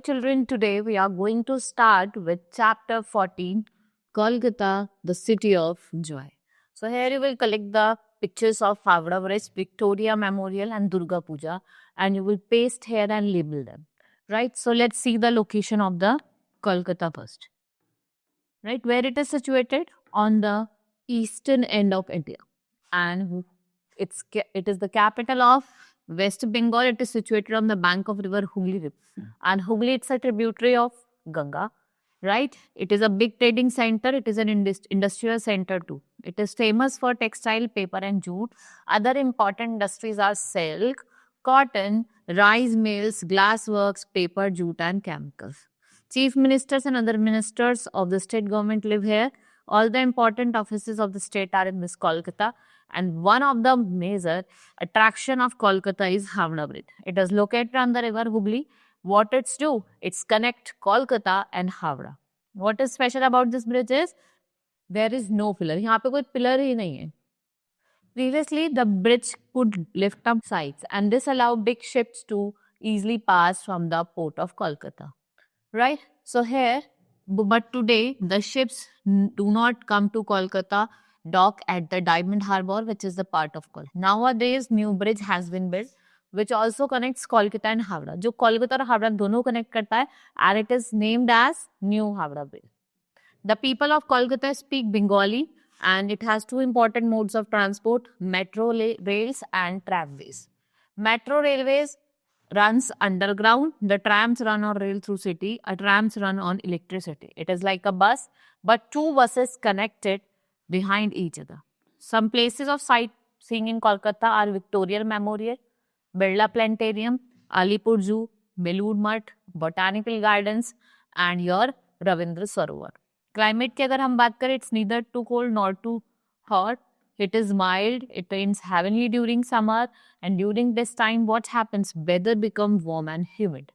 children, today we are going to start with chapter 14, Kolkata, the city of joy. So here you will collect the pictures of Havra Bridge, Victoria Memorial and Durga Puja, and you will paste here and label them. Right, so let's see the location of the Kolkata first. Right, where it is situated? On the eastern end of India, and it is the capital of West Bengal. It is situated on the bank of river Hooghly, and Hooghly, it's a tributary of Ganga. Right, it is a big trading center. It is an industrial center too. It is famous for textile, paper and jute. Other important industries are silk, cotton, rice mills, glass works, paper, jute and chemicals. Chief ministers and other ministers of the state government live here. All the important offices of the state are in this Kolkata. And one of the major attraction of Kolkata is Havra Bridge. It is located on the river Hooghly. What it's do? It's connect Kolkata and Havra. What is special about this bridge is there is no pillar. यहाँ पे कोई pillar ही नहीं है. Previously, the bridge could lift up sides, and this allowed big ships to easily pass from the port of Kolkata. Right? So here, but today the ships do not come to Kolkata dock at the Diamond Harbour, which is the part of Kolkata. Nowadays, new bridge has been built, which also connects Kolkata and Havra. जो Kolkata और Havra दोनों connect करता है, and it is named as New Havra Bridge. The people of Kolkata speak Bengali, and it has two important modes of transport: metro rails and tramways. Metro railways runs underground. The trams run on rail through city. Trams run on electricity. It is like a bus, but two buses connected behind each other. Some places of sightseeing in Kolkata are Victoria Memorial, Birla Planetarium, Alipur Zoo, Belur Mutt, Botanical Gardens, and your Ravindra Sarovar. Climate की अगर हम बात करें, it's neither too cold nor too hot. It is mild. It rains heavily during summer, and during this time, what happens? Weather becomes warm and humid.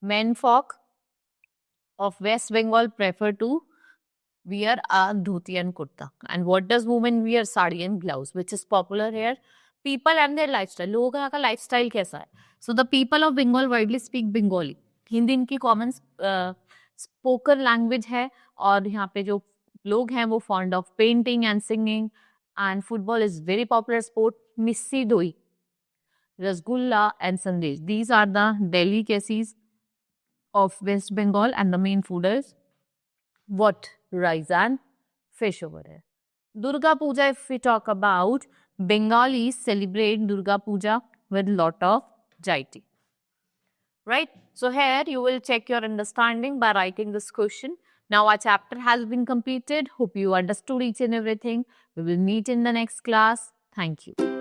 Menfolk of West Bengal prefer to wear a dhoti and kurta. And what does women wear? Sari and blouse, which is popular here. People and their lifestyle. लोगों का यहाँ का lifestyle कैसा है? So the people of Bengal widely speak Bengali. Hindi इनकी common spoken language है, और यहाँ पे जो लोग हैं वो fond of painting and singing, and football is very popular sport. Missi doi, rasgulla and sandesh. These are the delicacies of West Bengal, and the main food is what? Rice and fish over here. Durga Puja, if we talk about, Bengalis celebrate Durga Puja with lot of piety. Right? So here you will check your understanding by writing this question. Now our chapter has been completed. Hope you understood each and everything. We will meet in the next class. Thank you.